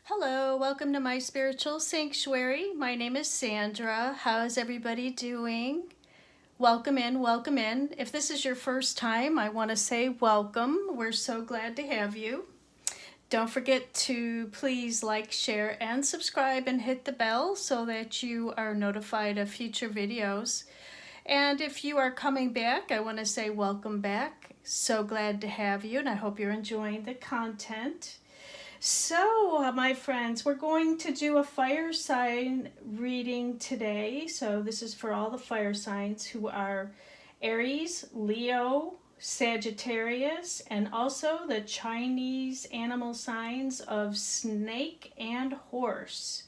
Hello, welcome to My Spiritual Sanctuary. My name is Sandra. How is everybody doing? Welcome in, welcome in. If this is your first time, I want to say welcome. We're so glad to have you. Don't forget to please like, share, and subscribe and hit the bell so that you are notified of future videos. And if you are coming back, I want to say welcome back. So glad to have you, and I hope you're enjoying the content. So, my friends, we're going to do a fire sign reading today. So this is for all the fire signs who are Aries, Leo, Sagittarius, and also the Chinese animal signs of snake and horse.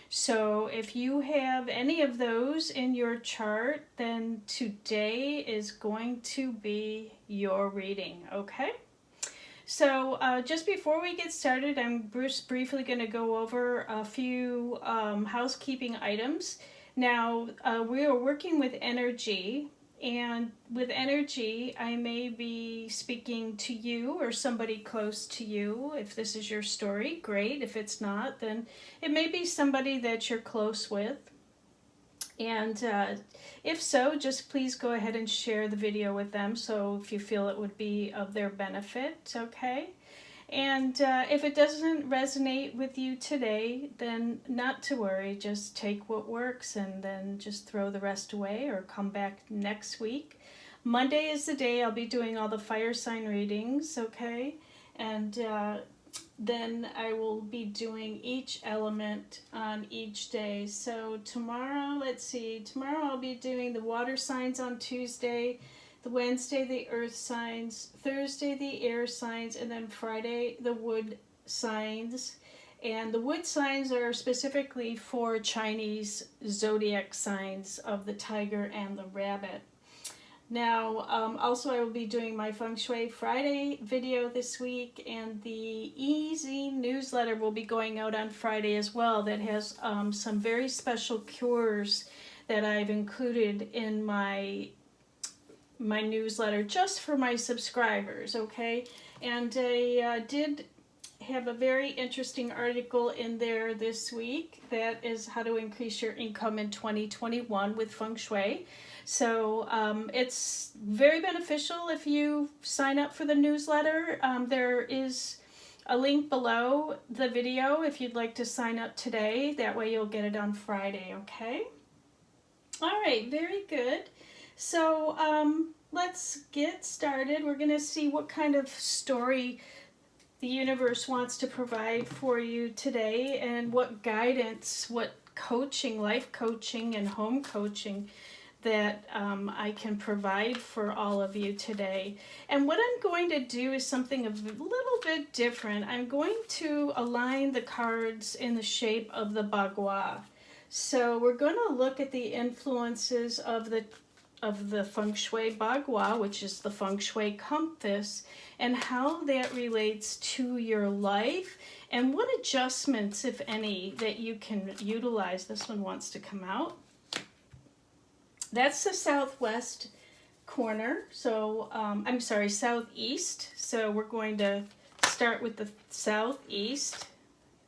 So if you have any of those in your chart, then today is going to be your reading, okay? So just before we get started, I'm just briefly going to go over a few housekeeping items. Now, we are working with energy, and with energy, I may be speaking to you or somebody close to you. If this is your story, great. If it's not, then it may be somebody that you're close with. And if so, just please go ahead and share the video with them, so if you feel it would be of their benefit, okay? And if it doesn't resonate with you today, then not to worry. Just take what works and then just throw the rest away or come back next week. Monday is the day I'll be doing all the fire sign readings, okay? And then I will be doing each element on each day. So tomorrow, let's see, tomorrow I'll be doing the water signs on Tuesday, the Wednesday the earth signs, Thursday the air signs, and then Friday the wood signs. And the wood signs are specifically for Chinese zodiac signs of the tiger and the rabbit. Now, also I will be doing my Feng Shui Friday video this week, and the easy newsletter will be going out on Friday as well that has some very special cures that I've included in my newsletter just for my subscribers, okay? And I did have a very interesting article in there this week that is how to increase your income in 2021 with Feng Shui. So it's very beneficial if you sign up for the newsletter. There is a link below the video if you'd like to sign up today. That way you'll get it on Friday, okay? All right, very good. So let's get started. We're going to see what kind of story the universe wants to provide for you today, and what guidance, what coaching, life coaching and home coaching that I can provide for all of you today. And what I'm going to do is something a little bit different. I'm going to align the cards in the shape of the Bagua. So we're going to look at the influences of the Feng Shui Bagua, which is the Feng Shui compass, and how that relates to your life, and what adjustments, if any, that you can utilize. This one wants to come out. That's the southwest corner, so I'm sorry, southeast. So we're going to start with the southeast.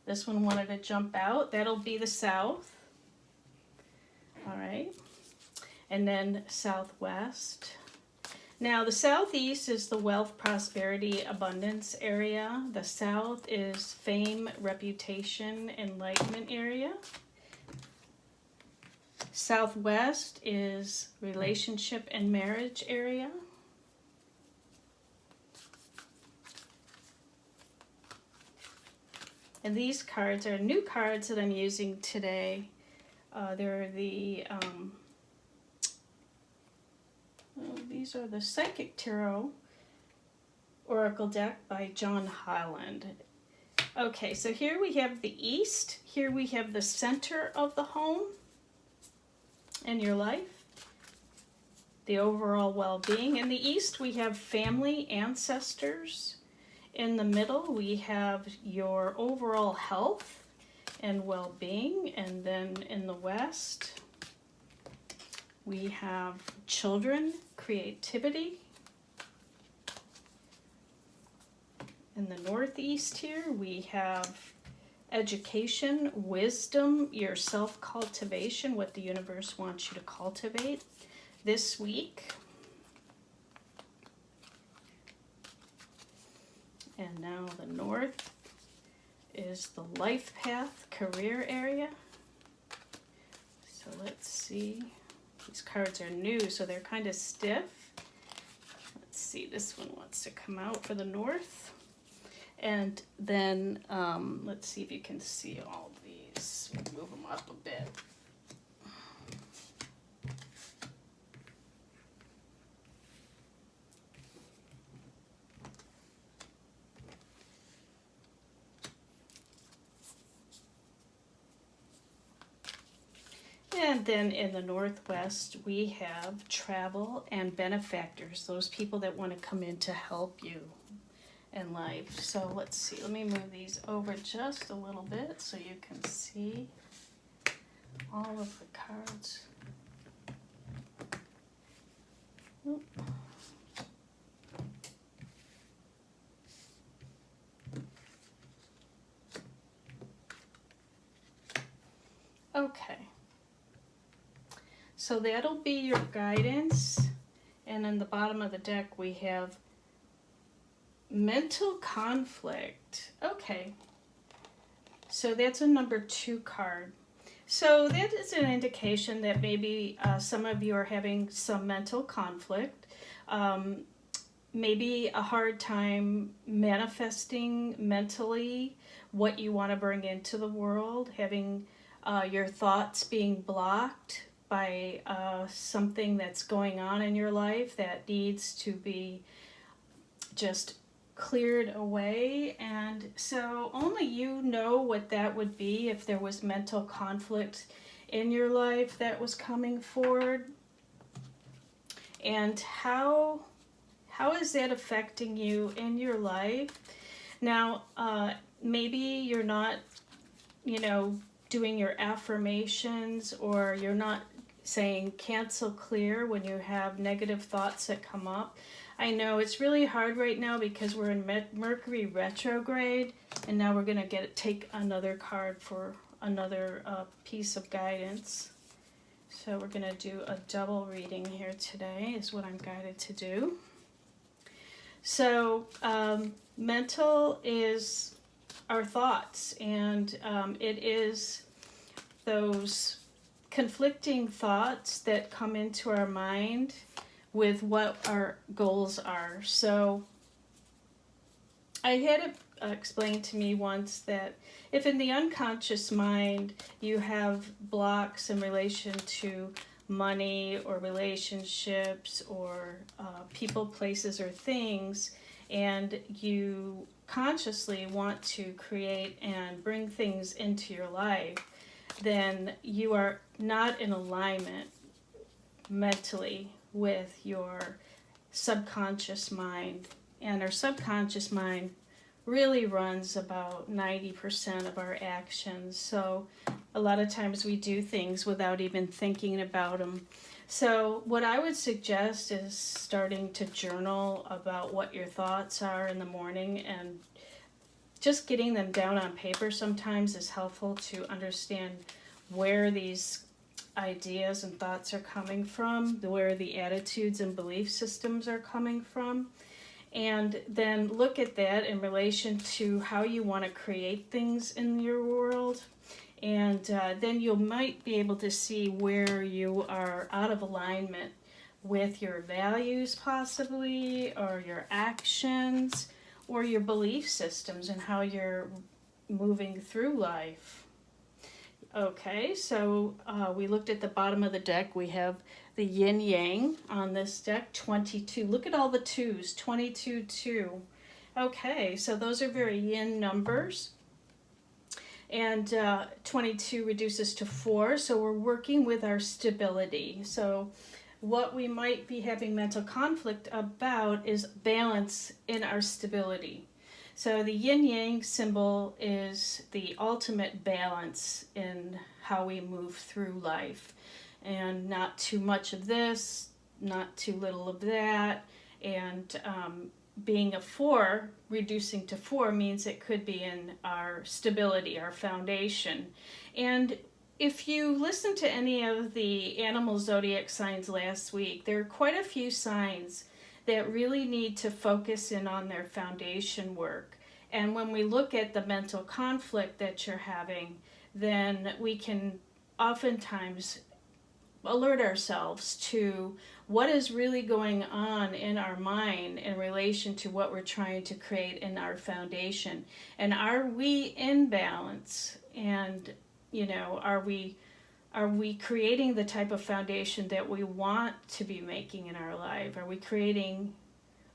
This one wanted to jump out. That'll be the south. All right. And then southwest. Now the southeast is the wealth, prosperity, abundance area. The south is fame, reputation, enlightenment area. Southwest is relationship and marriage area. And these cards are new cards that I'm using today. They're the these are the Psychic Tarot Oracle deck by John Holland. Okay, so here we have the east. Here we have the center of the home and your life, the overall well-being. In the east, we have family, ancestors. In the middle, we have your overall health and well-being. And then in the west, we have children, creativity. In the northeast here, we have education, wisdom, your self-cultivation, what the universe wants you to cultivate this week. And now the North is the life path, career area. So let's see. These cards are new, so they're kind of stiff. Let's see, this one wants to come out for the North. And then let's see if you can see all these. Move them up a bit. And then in the Northwest, we have travel and benefactors, those people that want to come in to help you in life. So let's see, let me move these over just a little bit so you can see all of the cards. Oop. Okay. So that'll be your guidance. And in the bottom of the deck, we have mental conflict. Okay. So that's a number 2 card. So that is an indication that maybe some of you are having some mental conflict. Maybe a hard time manifesting mentally what you want to bring into the world, having your thoughts being blocked by something that's going on in your life that needs to be just cleared away. And so only you know what that would be if there was mental conflict in your life that was coming forward. And how is that affecting you in your life? Now, maybe you're not, doing your affirmations, or you're not saying cancel clear when you have negative thoughts that come up. I know it's really hard right now because we're in Mercury retrograde, and now we're going to take another card for another piece of guidance. So we're going to do a double reading here today is what I'm guided to do. So mental is our thoughts, and it is those conflicting thoughts that come into our mind with what our goals are. So I had it explained to me once that if in the unconscious mind you have blocks in relation to money or relationships or people, places, or things, and you consciously want to create and bring things into your life, then you are not in alignment mentally with your subconscious mind. And our subconscious mind really runs about 90% of our actions. So a lot of times we do things without even thinking about them. So what I would suggest is starting to journal about what your thoughts are in the morning, and just getting them down on paper sometimes is helpful to understand where these ideas and thoughts are coming from, where the attitudes and belief systems are coming from. And then look at that in relation to how you want to create things in your world. And then you might be able to see where you are out of alignment with your values possibly, or your actions, or your belief systems, and how you're moving through life. Okay, so we looked at the bottom of the deck. We have the Yin Yang on this deck, 22. Look at all the 2s, 22, 2. Okay, so those are very yin numbers. And 22 reduces to 4, so we're working with our stability. So what we might be having mental conflict about is balance in our stability. So the Yin Yang symbol is the ultimate balance in how we move through life. And not too much of this, not too little of that. And being a 4, reducing to 4 means it could be in our stability, our foundation. And if you listen to any of the animal zodiac signs last week, there are quite a few signs that really need to focus in on their foundation work. And when we look at the mental conflict that you're having, then we can oftentimes alert ourselves to what is really going on in our mind in relation to what we're trying to create in our foundation. And are we in balance? And, you know, are we creating the type of foundation that we want to be making in our life? Are we creating,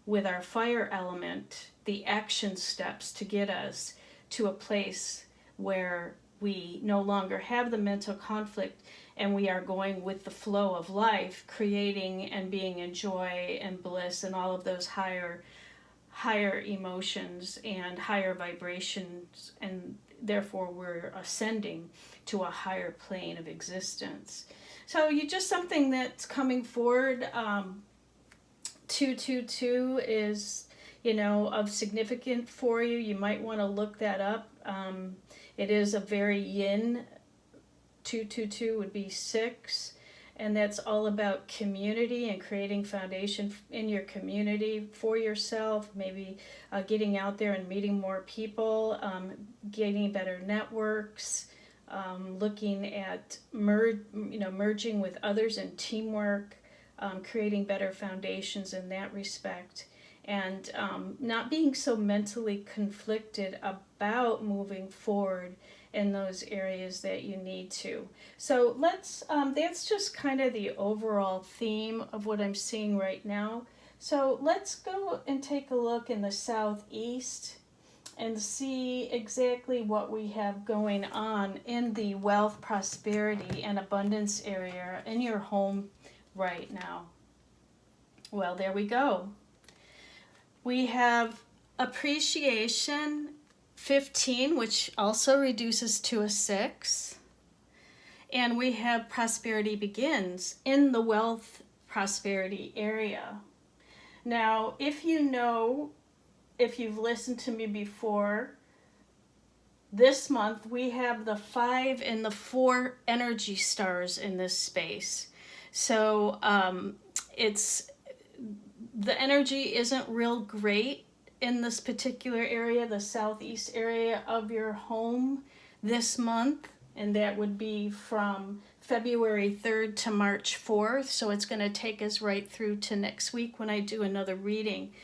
with our fire element, the action steps to get us to a place where we no longer have the mental conflict and we are going with the flow of life, creating and being in joy and bliss and all of those higher emotions and higher vibrations, and therefore we're ascending to a higher plane of existence. So you just something that's coming forward. 222 is, you know, of significant for you. You might want to look that up. It is a very yin. 222 would be 6, and that's all about community and creating foundation in your community for yourself, maybe getting out there and meeting more people, getting better networks, looking at merging with others in teamwork, creating better foundations in that respect, and not being so mentally conflicted about moving forward in those areas that you need to. So let's, that's just kind of the overall theme of what I'm seeing right now. So let's go and take a look in the southeast and see exactly what we have going on in the wealth, prosperity, and abundance area in your home right now. Well, there we go. We have appreciation 15, which also reduces to a 6. And we have prosperity begins in the wealth prosperity area. Now, if you've listened to me before, this month we have the 5 and the 4 energy stars in this space. So it's the energy isn't real great in this particular area, the southeast area of your home this month, and that would be from February 3rd to March 4th. So it's going to take us right through to next week when I do another reading.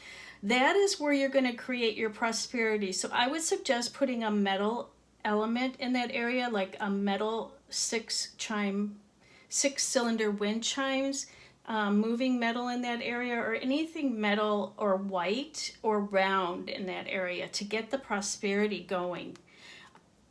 That is where you're going to create your prosperity. So I would suggest putting a metal element in that area, like a metal 6-cylinder wind chimes, moving metal in that area, or anything metal or white or round in that area to get the prosperity going,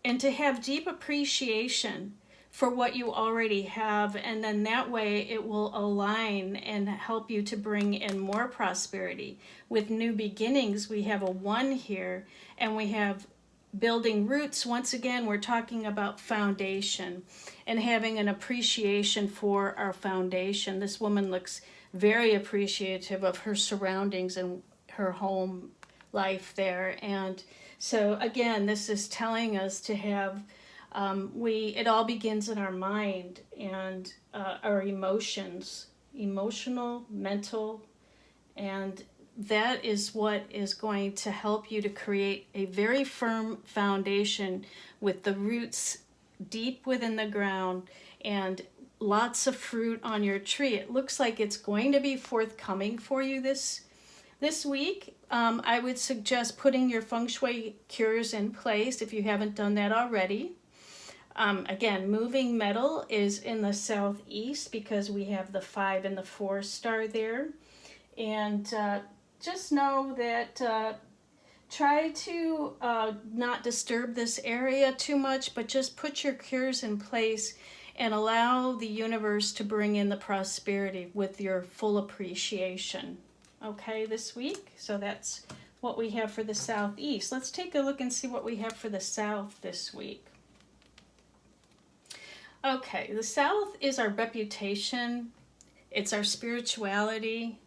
and to have deep appreciation for what you already have, and then that way it will align and help you to bring in more prosperity. With new beginnings, we have a 1 here, and we have building roots. Once again, we're talking about foundation and having an appreciation for our foundation. This woman looks very appreciative of her surroundings and her home life there. And so again, this is telling us to have, it all begins in our mind and our emotions, emotional, mental, and that is what is going to help you to create a very firm foundation with the roots deep within the ground and lots of fruit on your tree. It looks like it's going to be forthcoming for you this week. I would suggest putting your Feng Shui cures in place if you haven't done that already. Again, moving metal is in the southeast because we have the 5 and the 4 star there. And just know that try to not disturb this area too much, but just put your cures in place and allow the universe to bring in the prosperity with your full appreciation. Okay, this week. So that's what we have for the southeast. Let's take a look and see what we have for the south this week. Okay, the south is our reputation. It's our spirituality.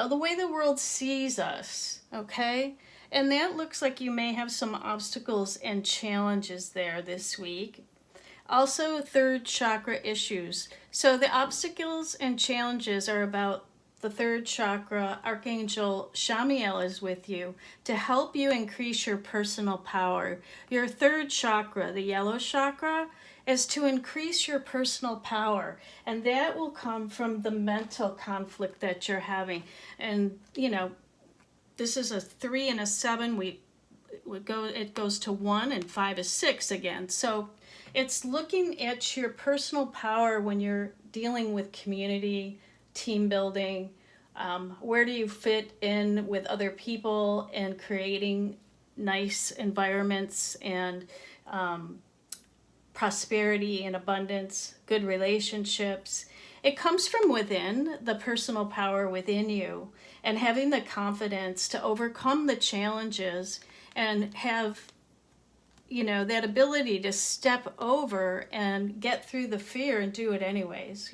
the way the world sees us, okay? And that looks like you may have some obstacles and challenges there this week. Also, third chakra issues. So the obstacles and challenges are about the third chakra. Archangel Shamiel is with you to help you increase your personal power. Your third chakra, the yellow chakra, is to increase your personal power, and that will come from the mental conflict that you're having. And this is a 3 and a 7. It goes to 1, and 5 is 6 again. So it's looking at your personal power when you're dealing with community, team building. Where do you fit in with other people and creating nice environments and prosperity and abundance, good relationships. It comes from within, the personal power within you, and having the confidence to overcome the challenges and have, that ability to step over and get through the fear and do it anyways.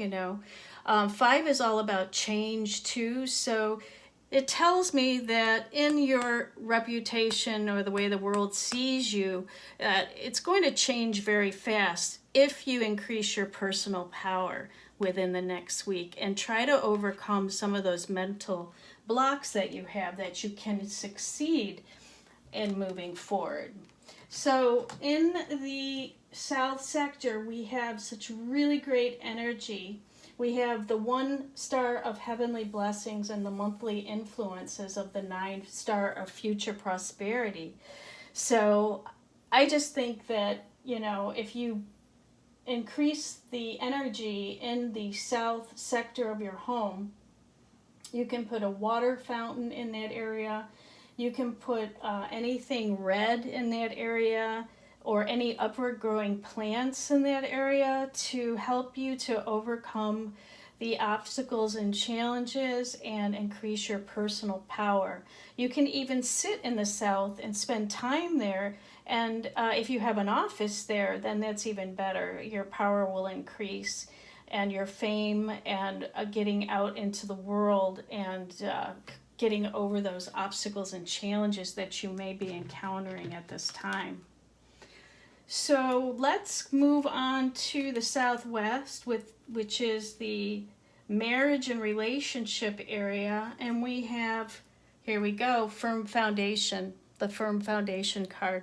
5 is all about change too. So it tells me that in your reputation or the way the world sees you, it's going to change very fast if you increase your personal power within the next week and try to overcome some of those mental blocks that you have, that you can succeed in moving forward. So in the south sector, we have such really great energy. We have the 1 star of heavenly blessings and the monthly influences of the 9 star of future prosperity. So I just think that, if you increase the energy in the south sector of your home, you can put a water fountain in that area. You can put anything red in that area, or any upward growing plants in that area to help you to overcome the obstacles and challenges and increase your personal power. You can even sit in the south and spend time there, and if you have an office there, then that's even better. Your power will increase, and your fame, and getting out into the world, and getting over those obstacles and challenges that you may be encountering at this time. So let's move on to the southwest, which is the marriage and relationship area. And we have, here we go, firm foundation, the firm foundation card.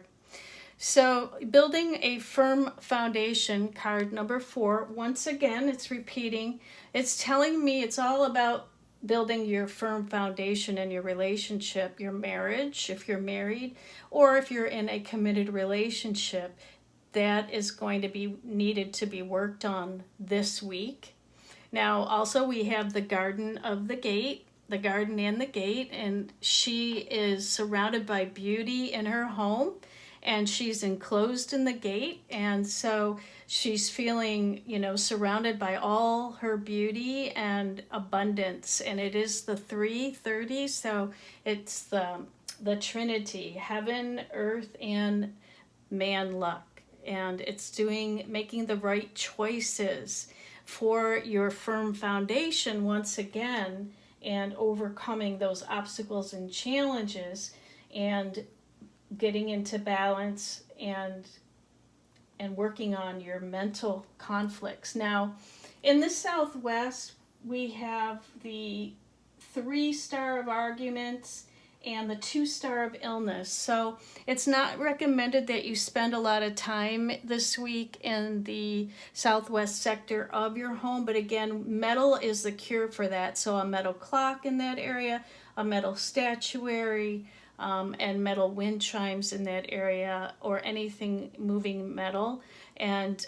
So building a firm foundation, card number 4, once again, it's repeating. It's telling me it's all about building your firm foundation in your relationship, your marriage, if you're married, or if you're in a committed relationship. That is going to be needed to be worked on this week. Now, also we have the garden and the gate, and she is surrounded by beauty in her home, and she's enclosed in the gate, and so she's feeling, surrounded by all her beauty and abundance. And it is the 3:30, so it's the Trinity, heaven, earth, and man luck. And it's making the right choices for your firm foundation once again, and overcoming those obstacles and challenges, and getting into balance, and working on your mental conflicts. Now, in the southwest, we have the 3 star of arguments and the 2 star of illness. So it's not recommended that you spend a lot of time this week in the southwest sector of your home. But again, metal is the cure for that. So a metal clock in that area, a metal statuary, and metal wind chimes in that area, or anything moving metal. And,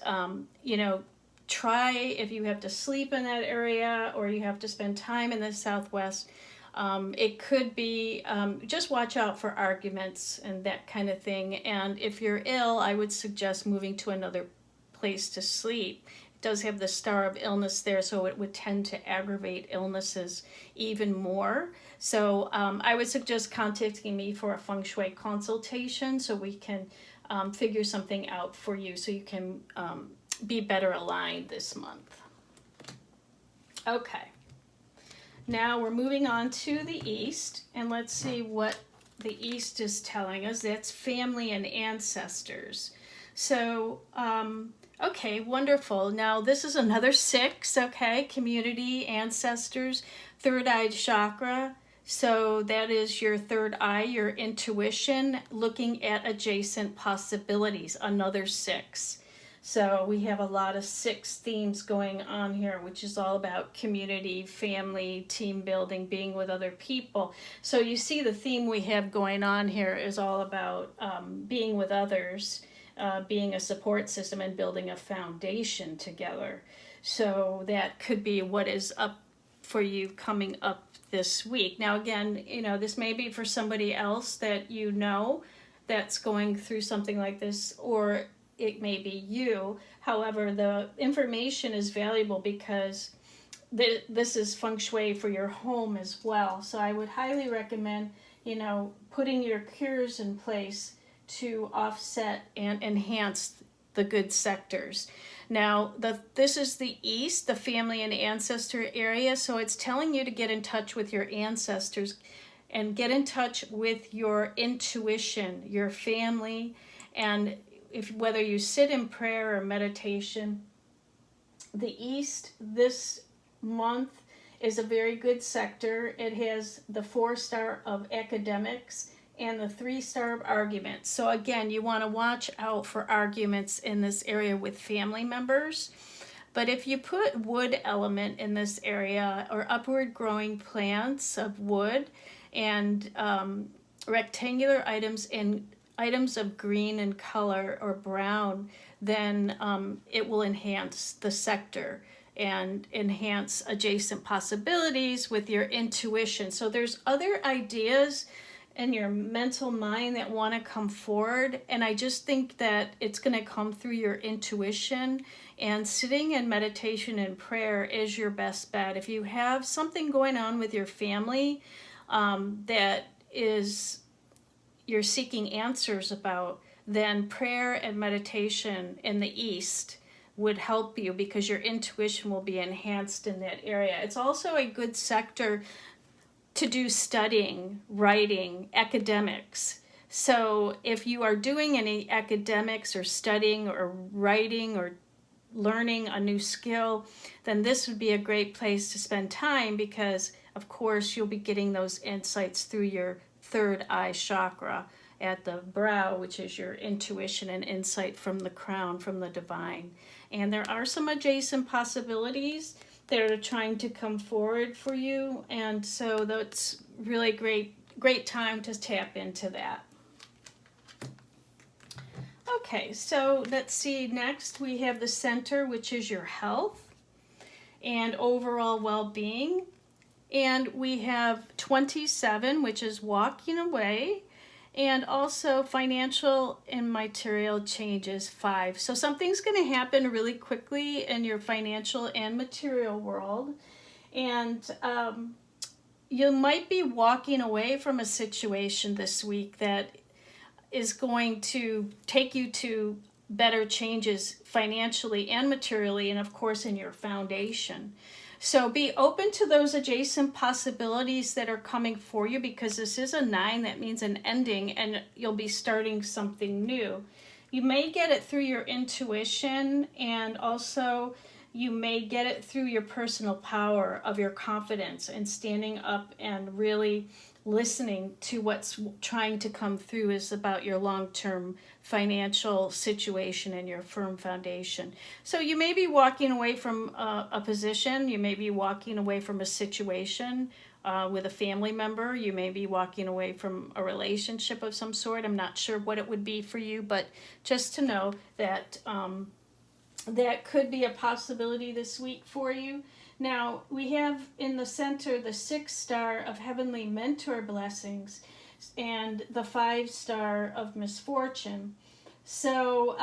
try, if you have to sleep in that area or you have to spend time in the southwest, it could be, just watch out for arguments and that kind of thing. And if you're ill, I would suggest moving to another place to sleep. It does have the star of illness there, so it would tend to aggravate illnesses even more. So I would suggest contacting me for a Feng Shui consultation, so we can figure something out for you, so you can be better aligned this month. Okay. Now we're moving on to the East, and let's see what the East is telling us. That's family and ancestors. So, okay, wonderful. Now this is another 6, okay? Community, ancestors, third eye chakra. So that is your third eye, your intuition, looking at adjacent possibilities, another 6. So we have a lot of 6 themes going on here, which is all about community, family, team building, being with other people. So you see the theme we have going on here is all about being with others, being a support system, and building a foundation together. So that could be what is up for you coming up this week. Now again, this may be for somebody else that you know that's going through something like this, or it may be you. However, the information is valuable because this is Feng Shui for your home as well. So I would highly recommend, putting your cures in place to offset and enhance the good sectors. Now, this is the East, the family and ancestor area, so it's telling you to get in touch with your ancestors and get in touch with your intuition, your family, and whether you sit in prayer or meditation. The East this month is a very good sector. It has the 4-star of academics and the 3-star of arguments. So again, you want to watch out for arguments in this area with family members. But if you put wood element in this area, or upward growing plants of wood, and rectangular items in items of green in color or brown, then it will enhance the sector and enhance adjacent possibilities with your intuition. So there's other ideas in your mental mind that want to come forward, and I just think that it's going to come through your intuition, and sitting in meditation and prayer is your best bet. If you have something going on with your family that is you're seeking answers about, then prayer and meditation in the East would help you because your intuition will be enhanced in that area. It's also a good sector to do studying, writing, academics. So if you are doing any academics or studying or writing or learning a new skill, then this would be a great place to spend time because, of course, you'll be getting those insights through your third eye chakra at the brow, which is your intuition and insight from the crown, from the divine. And there are some adjacent possibilities that are trying to come forward for you, and so that's really great time to tap into that. Okay, so let's see, next we have the center, which is your health and overall well-being. And we have 27, which is walking away, and also financial and material changes, 5. So something's going to happen really quickly in your financial and material world. And you might be walking away from a situation this week that is going to take you to better changes financially and materially, and of course in your foundation. So be open to those adjacent possibilities that are coming for you, because this is a 9, that means an ending, and you'll be starting something new. You may get it through your intuition, and also you may get it through your personal power of your confidence and standing up and really listening to what's trying to come through is about your long-term financial situation and your firm foundation. So you may be walking away from a position, you may be walking away from a situation with a family member, you may be walking away from a relationship of some sort. I'm not sure what it would be for you, but just to know that that could be a possibility this week for you. Now, we have in the center the 6-star of heavenly mentor blessings and the 5-star of misfortune. So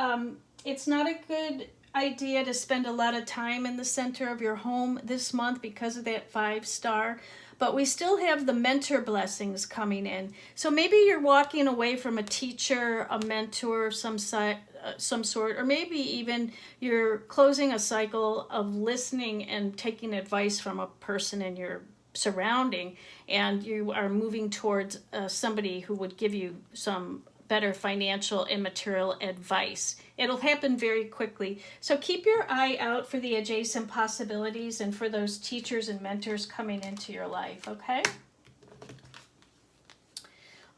it's not a good idea to spend a lot of time in the center of your home this month because of that 5-star. But we still have the mentor blessings coming in. So maybe you're walking away from a teacher, a mentor of some sort, or maybe even you're closing a cycle of listening and taking advice from a person in your surrounding, and you are moving towards somebody who would give you some better financial and material advice. It'll happen very quickly. So keep your eye out for the adjacent possibilities and for those teachers and mentors coming into your life, okay?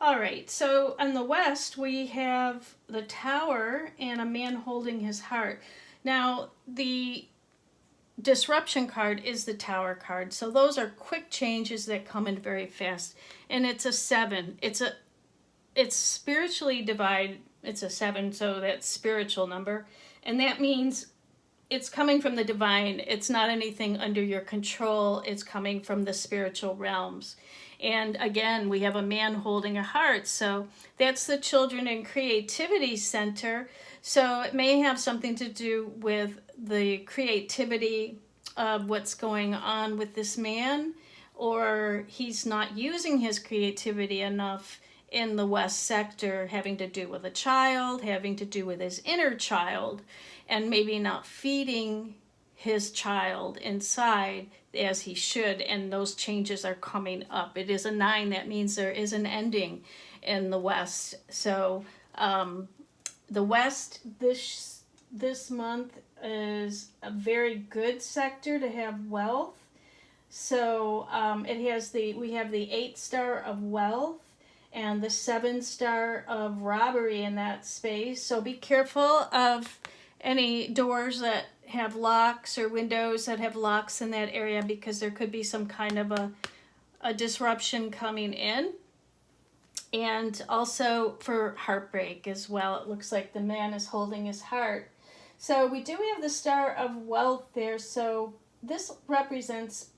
All right, so on the west, we have the Tower and a man holding his heart. Now, the disruption card is the Tower card. So those are quick changes that come in very fast. And it's a 7. It's spiritually divided. It's a 7, so that's spiritual number. And that means it's coming from the divine. It's not anything under your control. It's coming from the spiritual realms. And again, we have a man holding a heart. So that's the Children and Creativity Center. So it may have something to do with the creativity of what's going on with this man, or he's not using his creativity enough in the West sector, having to do with a child, having to do with his inner child, and maybe not feeding his child inside as he should, and those changes are coming up. It is a 9. That means there is an ending in the West. So the West this month is a very good sector to have wealth. So we have the 8 star of wealth and the 7 star of robbery in that space. So be careful of any doors that have locks or windows that have locks in that area, because there could be some kind of a disruption coming in. And also for heartbreak as well. It looks like the man is holding his heart. So we do have the Star of Wealth there. So this represents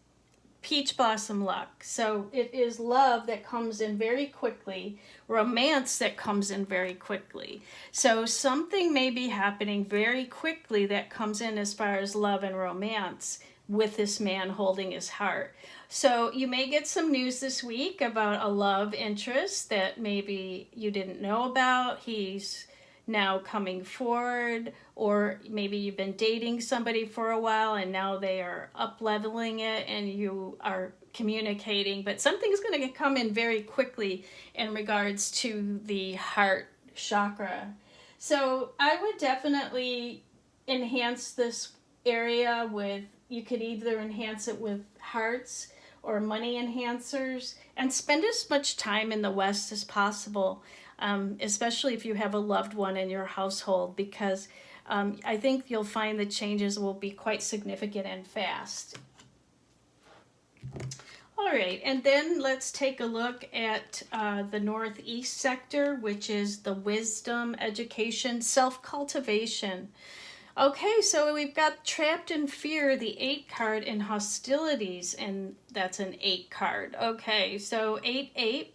peach blossom luck. So it is love that comes in very quickly, romance that comes in very quickly. So something may be happening very quickly that comes in as far as love and romance with this man holding his heart. So you may get some news this week about a love interest that maybe you didn't know about. He's now coming forward, or maybe you've been dating somebody for a while and now they are up leveling it and you are communicating, but something's going to come in very quickly in regards to the heart chakra. So I would definitely enhance this area with, you could either enhance it with hearts or money enhancers, and spend as much time in the West as possible. Especially if you have a loved one in your household, because I think you'll find the changes will be quite significant and fast. All right, and then let's take a look at the Northeast sector, which is the wisdom, education, self-cultivation. Okay, so we've got trapped in fear, the 8 card, in hostilities, and that's an 8 card. Okay, so 8-8.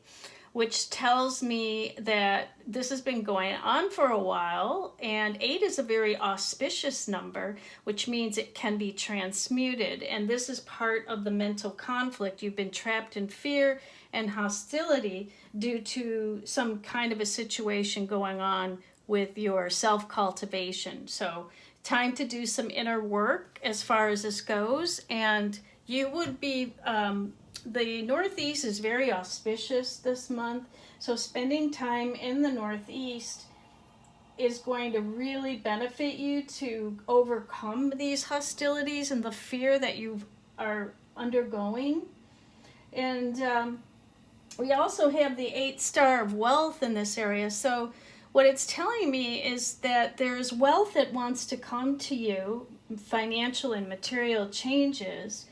Which tells me that this has been going on for a while, and 8 is a very auspicious number, which means it can be transmuted, and this is part of the mental conflict. You've been trapped in fear and hostility due to some kind of a situation going on with your self-cultivation. So time to do some inner work as far as this goes, and you would be the Northeast is very auspicious this month, so spending time in the Northeast is going to really benefit you to overcome these hostilities and the fear that you are undergoing. And we also have the 8 star of wealth in this area. So what it's telling me is that there's wealth that wants to come to you, financial and material changes,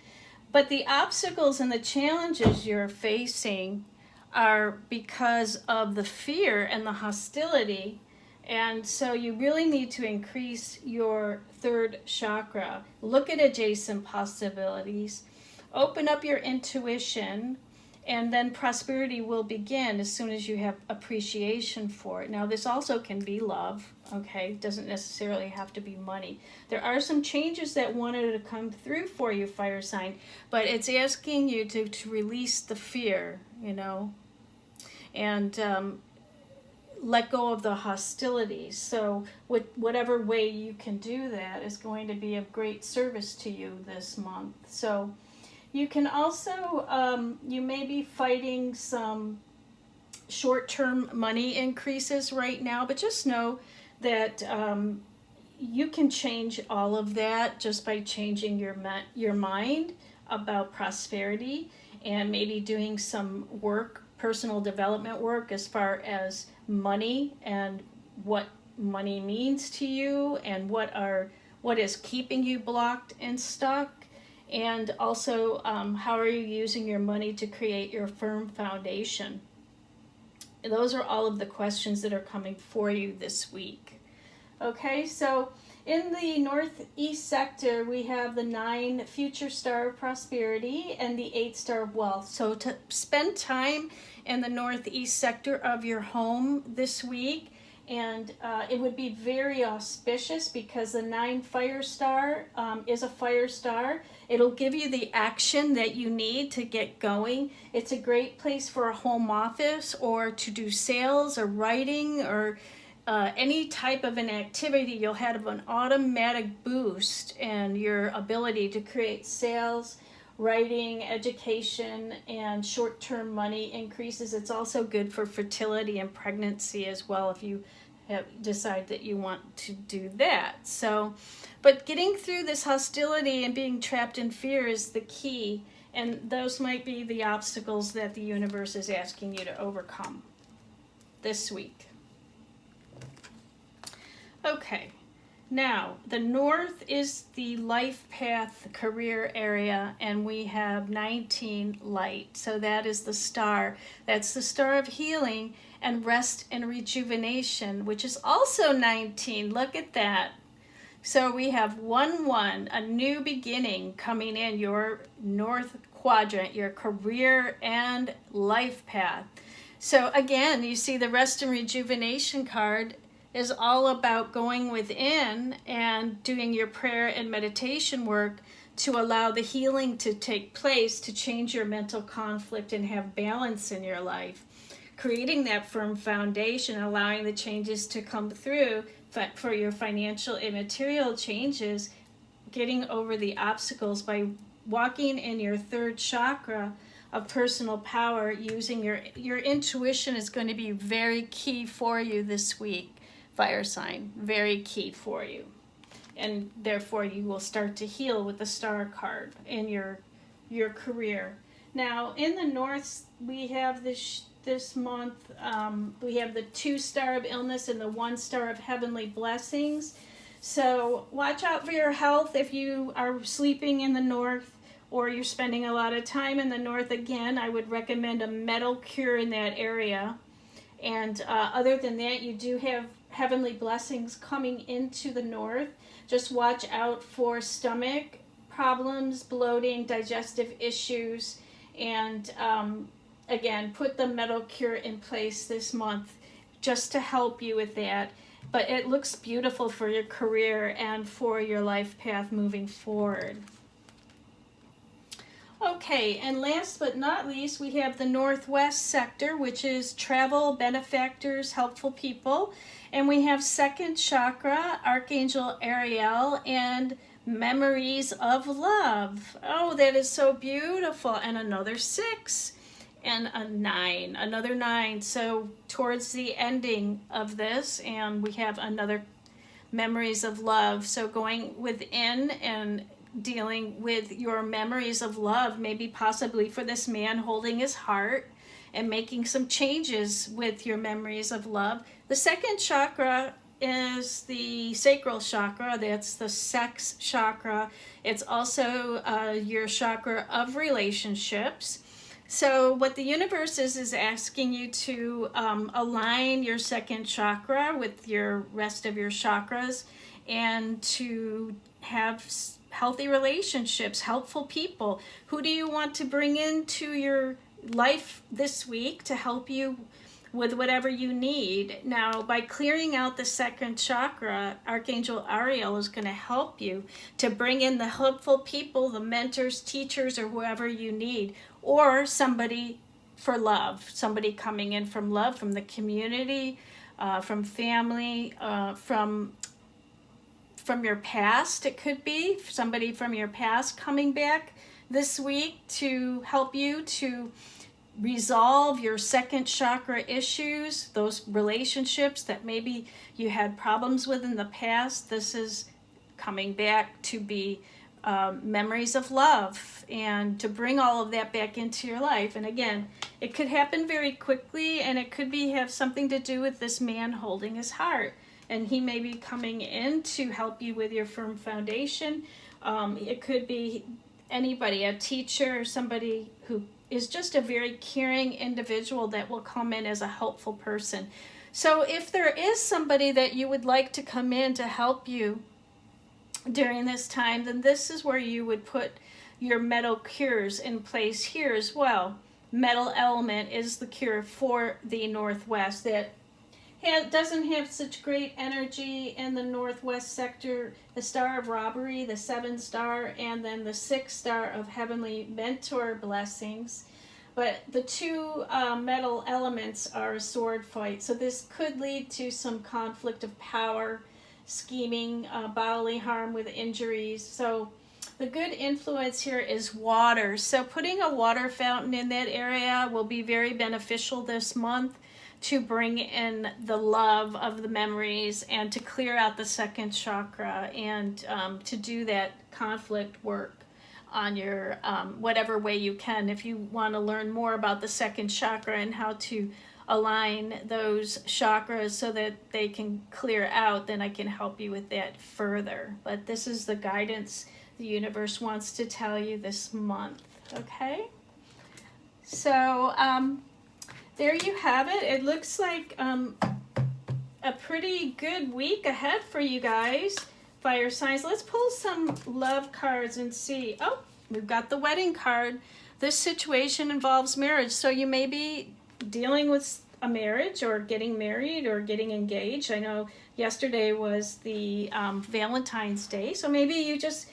but the obstacles and the challenges you're facing are because of the fear and the hostility. And so you really need to increase your 3rd chakra. Look at adjacent possibilities. Open up your intuition, and then prosperity will begin as soon as you have appreciation for it. Now, this also can be love, okay? It doesn't necessarily have to be money. There are some changes that wanted to come through for you, fire sign, but it's asking you to release the fear, you know, and let go of the hostilities. So whatever way you can do that is going to be of great service to you this month. So You can also, you may be fighting some short-term money increases right now, but just know that you can change all of that just by changing your mind about prosperity, and maybe doing some work, personal development work, as far as money and what money means to you, and what is keeping you blocked and stuck, and also how are you using your money to create your firm foundation. Those are all of the questions that are coming for you this week. Okay, so in the northeast sector, we have the 9 future star of prosperity and the 8 star of wealth. So to spend time in the northeast sector of your home this week, and it would be very auspicious because the 9 fire star is a fire star. It'll give you the action that you need to get going. It's a great place for a home office, or to do sales or writing, or any type of an activity. You'll have an automatic boost in your ability to create sales, writing, education, and short-term money increases. It's also good for fertility and pregnancy as well, if you decide that you want to do that. So, but getting through this hostility and being trapped in fear is the key, and those might be the obstacles that the universe is asking you to overcome this week. Okay, now the north is the life path career area, and we have 19 light. So that is the star. That's the star of healing and rest and rejuvenation, which is also 19. Look at that. So we have 1-1, a new beginning coming in your north quadrant, your career and life path. So again, you see the rest and rejuvenation card is all about going within and doing your prayer and meditation work to allow the healing to take place, to change your mental conflict and have balance in your life. Creating that firm foundation, allowing the changes to come through for your financial and material changes, getting over the obstacles by walking in your 3rd chakra of personal power. Using your intuition is going to be very key for you this week, fire sign, very key for you. And therefore you will start to heal with the star card in your career. Now in the north, we have this month, we have the 2 star of illness and the 1 star of heavenly blessings. So watch out for your health if you are sleeping in the north, or you're spending a lot of time in the north. Again, I would recommend a metal cure in that area. And other than that, you do have heavenly blessings coming into the north. Just watch out for stomach problems, bloating, digestive issues, and again, put the metal cure in place this month just to help you with that. But it looks beautiful for your career and for your life path moving forward. Okay, and last but not least, we have the northwest sector, which is travel, benefactors, helpful people. And we have 2nd chakra, Archangel Ariel, and memories of love. Oh, that is so beautiful. And another 6 and a 9, another 9. So towards the ending of this, and we have another memories of love. So going within and dealing with your memories of love, maybe possibly for this man holding his heart, and making some changes with your memories of love. The 2nd chakra is the sacral chakra. That's the sex chakra. It's also your chakra of relationships. So what the universe is asking you to align your 2nd chakra with your rest of your chakras, and to have healthy relationships, helpful people. Who do you want to bring into your life this week to help you with whatever you need? Now, by clearing out the 2nd chakra, Archangel Ariel is going to help you to bring in the helpful people, the mentors, teachers, or whoever you need, or somebody for love, somebody coming in from love, from the community, from family, from your past. It could be somebody from your past coming back this week to help you to resolve your second chakra issues, those relationships that maybe you had problems with in the past. This is coming back to be memories of love and to bring all of that back into your life. And again, it could happen very quickly, and it could have something to do with this man holding his heart, and he may be coming in to help you with your firm foundation. It could be anybody, a teacher, somebody who is just a very caring individual that will come in as a helpful person. So if there is somebody that you would like to come in to help you during this time, then this is where you would put your metal cures in place here as well. Metal element is the cure for the Northwest that doesn't have such great energy in the Northwest sector. The Star of Robbery, the 7 star, and then the 6 star of Heavenly Mentor Blessings. But the two metal elements are a sword fight. So this could lead to some conflict of power, scheming, bodily harm with injuries. So the good influence here is water. So putting a water fountain in that area will be very beneficial this month to bring in the love of the memories and to clear out the second chakra and to do that conflict work on your whatever way you can. If you want to learn more about the second chakra and how to align those chakras so that they can clear out, then I can help you with that further. But this is the guidance the universe wants to tell you this month, okay? So there you have it. It looks like a pretty good week ahead for you guys, fire signs. Let's pull some love cards and see. Oh, we've got the wedding card. This situation involves marriage. So you may be dealing with a marriage or getting married or getting engaged. I know yesterday was the Valentine's Day. So maybe you just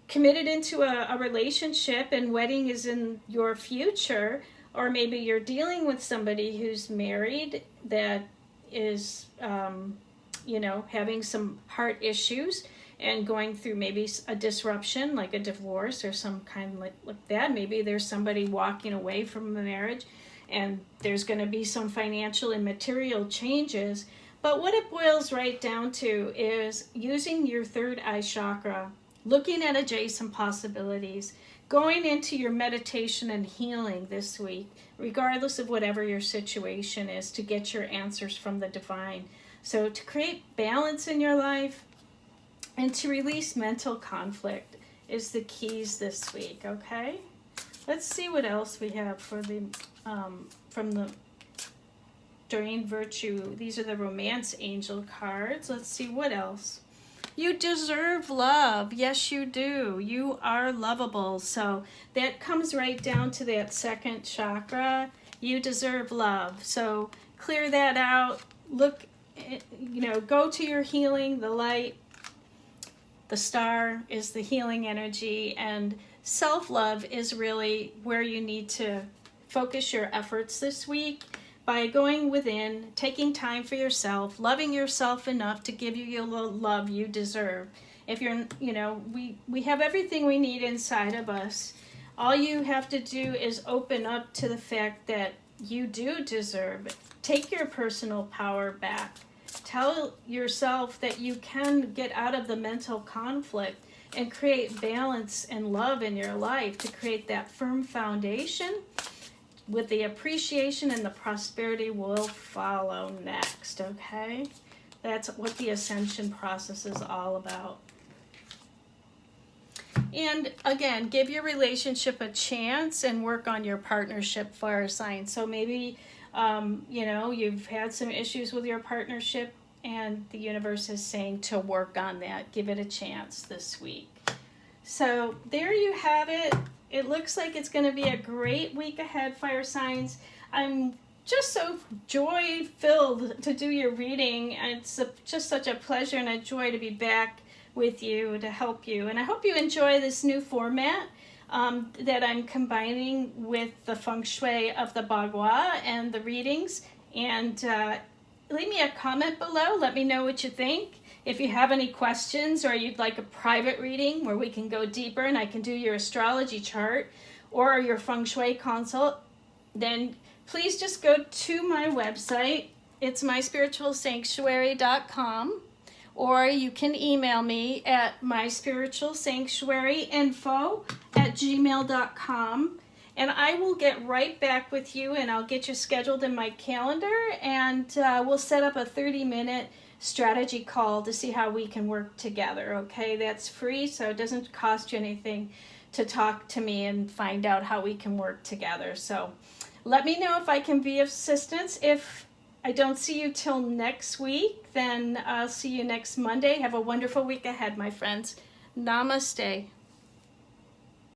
committed into a relationship and wedding is in your future. Or maybe you're dealing with somebody who's married that is, having some heart issues and going through maybe a disruption like a divorce or some kind like that. Maybe there's somebody walking away from the marriage and there's going to be some financial and material changes. But what it boils right down to is using your third eye chakra, looking at adjacent possibilities, going into your meditation and healing this week, regardless of whatever your situation is, to get your answers from the divine. So to create balance in your life and to release mental conflict is the keys this week, okay? Let's see what else we have for the from the Drain Virtue. These are the Romance Angel cards. Let's see what else. You deserve love. Yes, you do. You are lovable. So that comes right down to that second chakra. You deserve love. So clear that out. Look, go to your healing. The light, the star is the healing energy. And self-love is really where you need to focus your efforts this week. By going within, taking time for yourself, loving yourself enough to give you the love you deserve. If you're, we have everything we need inside of us. All you have to do is open up to the fact that you do deserve it. Take your personal power back. Tell yourself that you can get out of the mental conflict and create balance and love in your life to create that firm foundation. With the appreciation and the prosperity will follow next, okay? That's what the ascension process is all about. And again, give your relationship a chance and work on your partnership, fire sign. So maybe, you've had some issues with your partnership and the universe is saying to work on that. Give it a chance this week. So there you have it. It looks like it's going to be a great week ahead, fire signs. I'm just so joy-filled to do your reading. It's just such a pleasure and a joy to be back with you to help you. And I hope you enjoy this new format that I'm combining with the Feng Shui of the Bagua and the readings. And leave me a comment below. Let me know what you think. If you have any questions or you'd like a private reading where we can go deeper and I can do your astrology chart or your Feng Shui consult, then please just go to my website. It's myspiritualsanctuary.com, or you can email me at myspiritualsanctuaryinfo@gmail.com, and I will get right back with you, and I'll get you scheduled in my calendar, and we'll set up a 30-minute strategy call to see how we can work together. Okay, that's free, so it doesn't cost you anything to talk to me and find out how we can work together. So let me know if I can be of assistance. If I don't see you till next week, then I'll see you next Monday. Have a wonderful week ahead, my friends. Namaste.